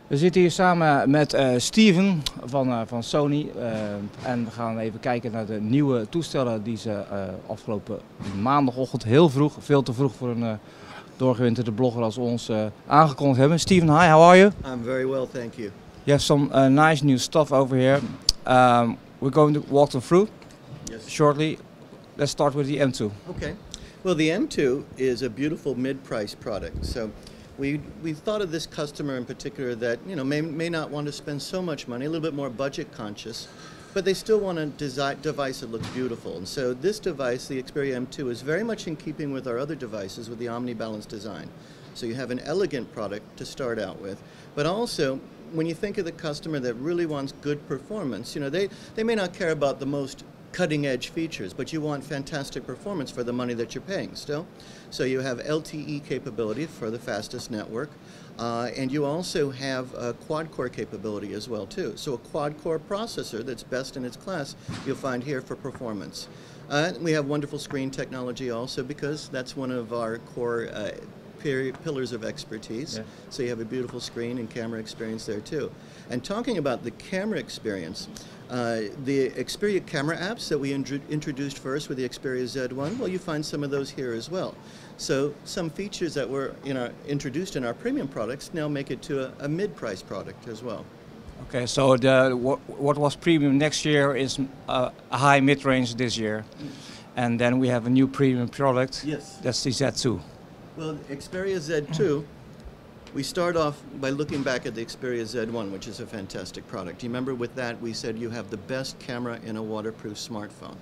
We zitten hier samen met Steven van Sony en we gaan even kijken naar de nieuwe toestellen die ze afgelopen maandagochtend heel vroeg, veel te vroeg voor een doorgewinterde blogger als ons aangekondigd hebben. Steven, hi, how are you? I'm very well, thank you. You have some nice new stuff over here. We're going to walk them through shortly. Let's start with the M2. Okay. Well, the M2 is a beautiful mid-price product. So we thought of this customer in particular that may not want to spend so much money, a little bit more budget conscious, but they still want a device that looks beautiful. And so this device, the Xperia M2, is very much in keeping with our other devices with the omni-balance design. So you have an elegant product to start out with, but also when you think of the customer that really wants good performance, they may not care about the most cutting-edge features, but you want fantastic performance for the money that you're paying still. So you have LTE capability for the fastest network, and you also have a quad-core capability as well too. So a quad-core processor that's best in its class you'll find here for performance. We have wonderful screen technology also because that's one of our core pillars of expertise. Yeah. So you have a beautiful screen and camera experience there too. And talking about the camera experience, the Xperia camera apps that we introduced first with the Xperia Z1, well, you find some of those here as well. So some features that were introduced in our premium products now make it to a mid-price product as well. Okay, so what was premium next year is a high mid-range this year. And then we have a new premium product. Yes. That's the Z2. Well, Xperia Z2, we start off by looking back at the Xperia Z1, which is a fantastic product. You remember with that we said you have the best camera in a waterproof smartphone.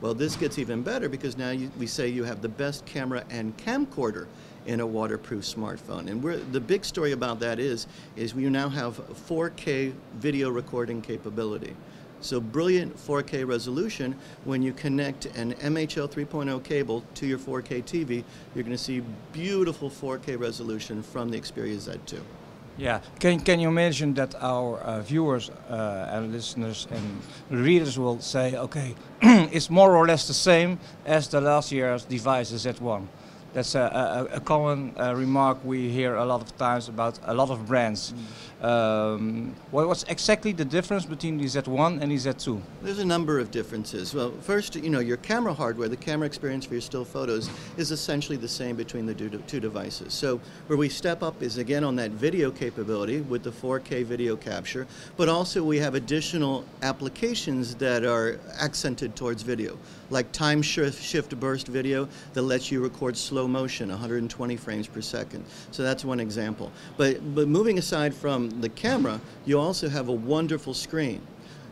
Well, this gets even better because now we say you have the best camera and camcorder in a waterproof smartphone. And the big story about that is we now have 4K video recording capability. So brilliant 4K resolution. When you connect an MHL 3.0 cable to your 4K TV, you're going to see beautiful 4K resolution from the Xperia Z2. Yeah, can you imagine that our viewers and listeners and readers will say, okay, it's more or less the same as the last year's device, the Z1. That's a common remark we hear a lot of times about a lot of brands. What's exactly the difference between the Z1 and the Z2? There's a number of differences. Well, first, your camera hardware, the camera experience for your still photos, is essentially the same between the two devices. So where we step up is again on that video capability with the 4K video capture, but also we have additional applications that are accented towards video, like time shift burst video that lets you record slow motion, 120 frames per second. So that's one example. But moving aside from the camera, you also have a wonderful screen.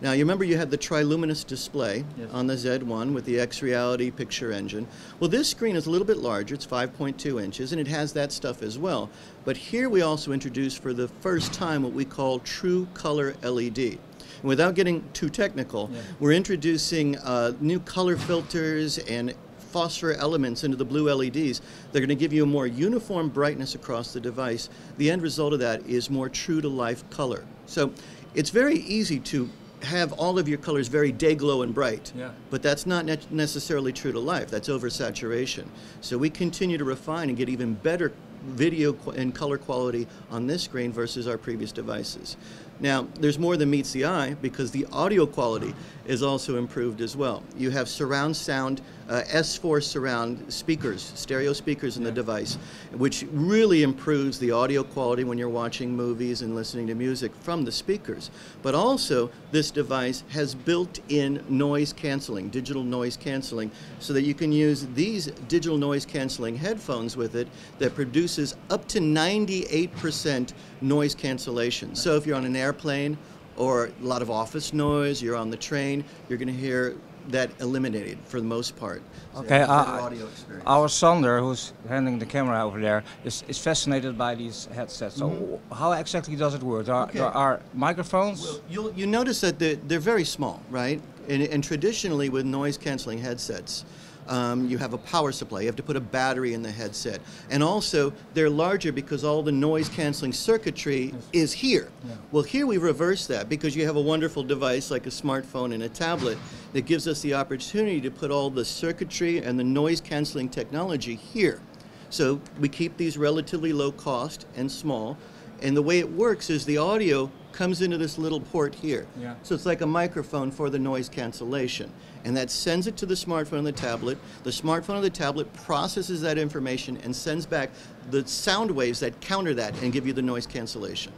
Now you remember you had the triluminous display on the Z1 with the X-Reality picture engine. Well, this screen is a little bit larger, it's 5.2 inches, and it has that stuff as well. But here we also introduced for the first time what we call true color LED. And without getting too technical, we're introducing new color filters and phosphor elements into the blue LEDs. They're going to give you a more uniform brightness across the device. The end result of that is more true to life color. So it's very easy to have all of your colors very day glow and bright, but that's not necessarily true to life. That's oversaturation. So we continue to refine and get even better video and color quality on this screen versus our previous devices. Now, there's more than meets the eye because the audio quality is also improved as well. You have surround sound, S4 surround speakers, stereo speakers in the device, which really improves the audio quality when you're watching movies and listening to music from the speakers. But also, this device has built-in noise canceling, digital noise canceling, so that you can use these digital noise canceling headphones with it that produces up to 98% noise cancellation. So if you're on an airplane or a lot of office noise, you're on the train, you're going to hear that eliminated for the most part. So okay, audio experience. Our Sander, who's handling the camera over there, is fascinated by these headsets. So how exactly does it work? There are microphones? Well, you notice that they're very small, right? And traditionally with noise canceling headsets, you have a power supply. You have to put a battery in the headset. And also, they're larger because all the noise canceling circuitry is here. Well, here we reverse that because you have a wonderful device like a smartphone and a tablet that gives us the opportunity to put all the circuitry and the noise canceling technology here. So we keep these relatively low cost and small. And the way it works is the audio comes into this little port here. Yeah. So it's like a microphone for the noise cancellation. And that sends it to the smartphone and the tablet. The smartphone and the tablet processes that information and sends back the sound waves that counter that and give you the noise cancellation.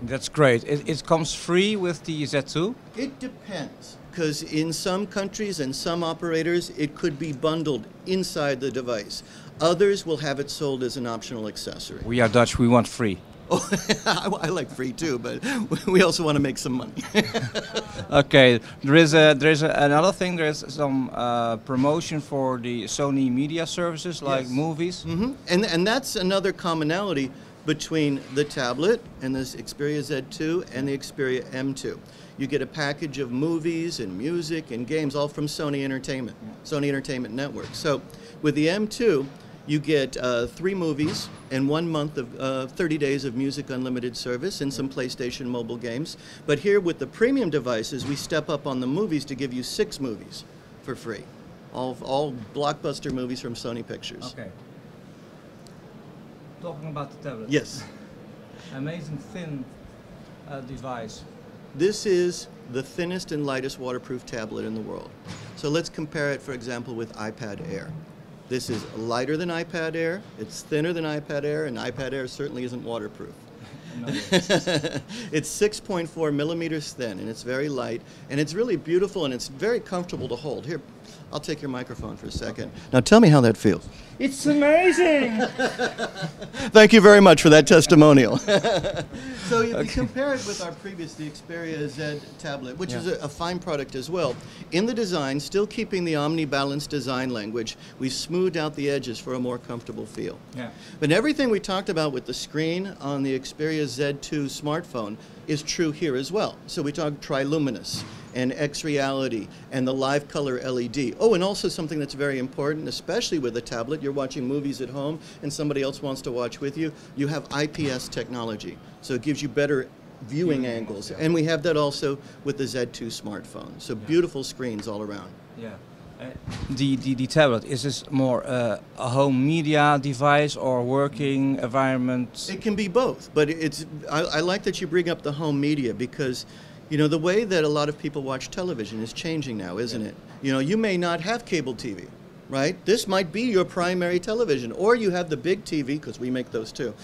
That's great. It comes free with the Z2? It depends, because in some countries and some operators, it could be bundled inside the device. Others will have it sold as an optional accessory. We are Dutch, we want free. Oh, I like free too, but we also want to make some money. Okay, there is another thing. There is some promotion for the Sony media services, like Yes. movies. Mm-hmm. And that's another commonality between the tablet and this Xperia Z2 and the Xperia M2. You get a package of movies and music and games all from Sony Entertainment, Sony Entertainment Network. So with the M2, you get 3 movies and 1 month of 30 days of music unlimited service and some PlayStation mobile games. But here with the premium devices, we step up on the movies to give you 6 movies for free. All blockbuster movies from Sony Pictures. Okay. Talking about the tablet. Yes. Amazing thin device. This is the thinnest and lightest waterproof tablet in the world. So let's compare it, for example, with iPad Air. This is lighter than iPad Air, it's thinner than iPad Air, and iPad Air certainly isn't waterproof. No. It's 6.4 millimeters thin, and it's very light, and it's really beautiful, and it's very comfortable to hold. Here, I'll take your microphone for a second. Now tell me how that feels. It's amazing! Thank you very much for that testimonial. So if you compare it with our previous, the Xperia Z tablet, which is a fine product as well. In the design, still keeping the omni-balanced design language, we smoothed out the edges for a more comfortable feel. Yeah. But everything we talked about with the screen on the Xperia Z2 smartphone is true here as well. So we talked triluminous and X-Reality and the live color LED. Oh, and also something that's very important, especially with a tablet, you're watching movies at home and somebody else wants to watch with you, you have IPS technology. So it gives you better viewing angles. And we have that also with the Z2 smartphone. So beautiful screens all around. Yeah. The tablet, is this more a home media device or working environment? It can be both, but I like that you bring up the home media because, you know, the way that a lot of people watch television is changing now, isn't it? You know, you may not have cable TV, right? This might be your primary television, or you have the big TV, because we make those too.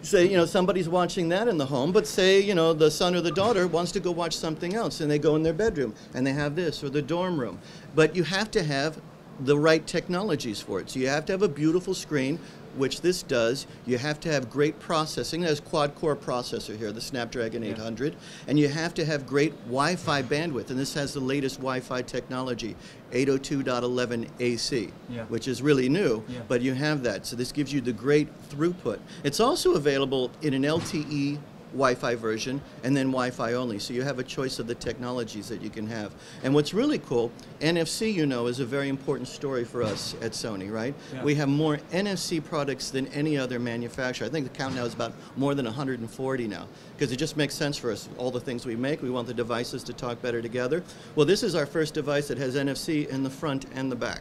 Say, you know, somebody's watching that in the home, but say, you know, the son or the daughter wants to go watch something else, and they go in their bedroom, and they have this, or the dorm room. But you have to have the right technologies for it. So you have to have a beautiful screen, which this does. You have to have great processing. There's quad-core processor here, the Snapdragon 800. And you have to have great Wi-Fi bandwidth. And this has the latest Wi-Fi technology, 802.11 AC, which is really new, but you have that. So this gives you the great throughput. It's also available in an LTE Wi-Fi version and then Wi-Fi only. So you have a choice of the technologies that you can have. And what's really cool, NFC, you know, is a very important story for us at Sony, right? Yeah. We have more NFC products than any other manufacturer. I think the count now is about more than 140 now, because it just makes sense for us. All the things we make, we want the devices to talk better together. Well, this is our first device that has NFC in the front and the back.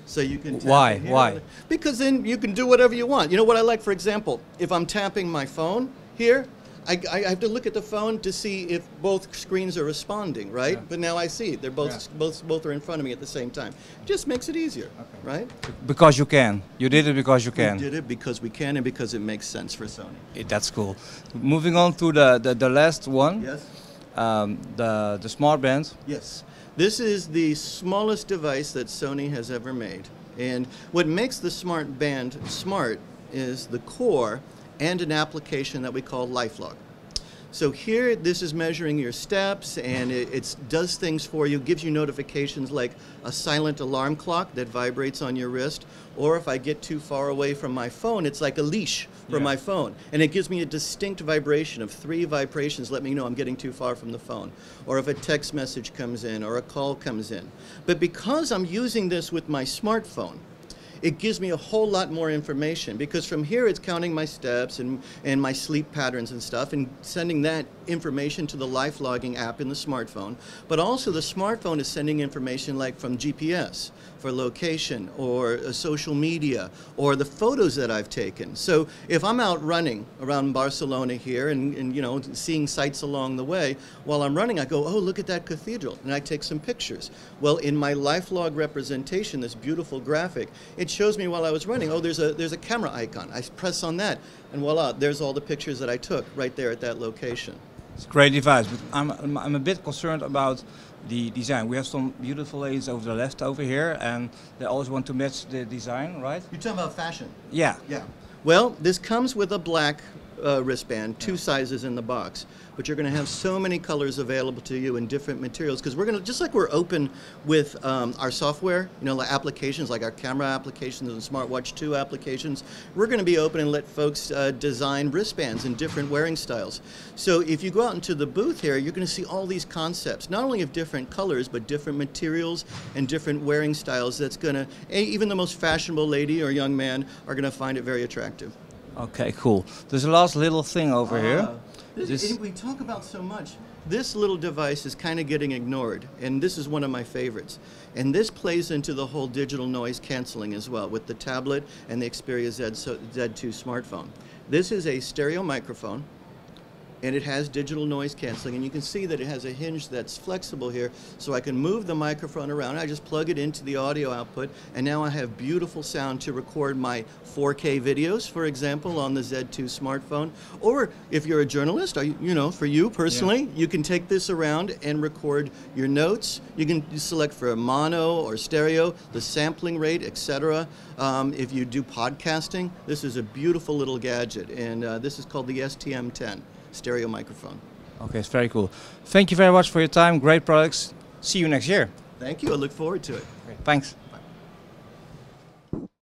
So you can tap Why? it here. Why? Because then you can do whatever you want. You know what I like, for example, if I'm tapping my phone here, I have to look at the phone to see if both screens are responding, right? But now I see they're both are in front of me at the same time. It just makes it easier, right? Because you can. You did it because you can. We did it because we can and because it makes sense for Sony. That's cool. Moving on to the last one. Yes. The smart band. Yes. This is the smallest device that Sony has ever made. And what makes the smart band smart is the core and an application that we call LifeLog. So here, this is measuring your steps, and it does things for you, gives you notifications like a silent alarm clock that vibrates on your wrist, or if I get too far away from my phone, it's like a leash for my phone, and it gives me a distinct vibration of 3 vibrations, let me know I'm getting too far from the phone, or if a text message comes in, or a call comes in. But because I'm using this with my smartphone, it gives me a whole lot more information, because from here it's counting my steps and my sleep patterns and stuff and sending that information to the life logging app in the smartphone, but also the smartphone is sending information like from GPS for location or social media or the photos that I've taken. So if I'm out running around Barcelona here and you know, seeing sights along the way, while I'm running I go, oh, look at that cathedral, and I take some pictures. Well, in my life log representation, this beautiful graphic, it shows me while I was running, oh, there's a camera icon. I press on that and voila, there's all the pictures that I took right there at that location. It's a great device, but I'm a bit concerned about the design. We have some beautiful ladies over the left over here, and they always want to match the design, right? You're talking about fashion? Yeah. Yeah. Well, this comes with a black wristband, 2 sizes in the box, but you're going to have so many colors available to you in different materials, because we're going to, just like we're open with our software, you know, like applications like our camera applications and Smartwatch 2 applications, we're going to be open and let folks design wristbands in different wearing styles. So if you go out into the booth here, you're going to see all these concepts, not only of different colors, but different materials and different wearing styles that's going to, even the most fashionable lady or young man are going to find it very attractive. Okay, cool. There's a last little thing over here. We talk about so much. This little device is kind of getting ignored, and this is one of my favorites. And this plays into the whole digital noise canceling as well with the tablet and the Xperia Z2 smartphone. This is a stereo microphone, and it has digital noise canceling, and you can see that it has a hinge that's flexible here, so I can move the microphone around. I just plug it into the audio output, and now I have beautiful sound to record my 4K videos, for example, on the Z2 smartphone. Or if you're a journalist, you know, for you personally, you can take this around and record your notes. You can select for a mono or stereo, the sampling rate, etc. If you do podcasting, this is a beautiful little gadget, and this is called the STM10. Stereo microphone. Okay, it's very cool. Thank you very much for your time. Great products. See you next year. Thank you. I look forward to it. Great. Thanks.